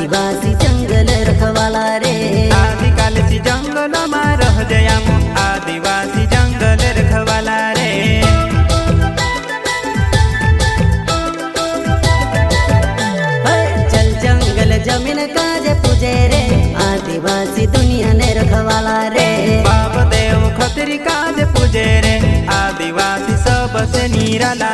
आदिवासी जंगल रखवाला रे। आदिकाल से जंगल में रह जया आदिवासी जंगल रखवाला रे। चल जंगल जमीन काज पूजे रे आदिवासी दुनिया ने रखवाला रे। बाप देव खतरी काज पूजे रे आदिवासी सबसे निराला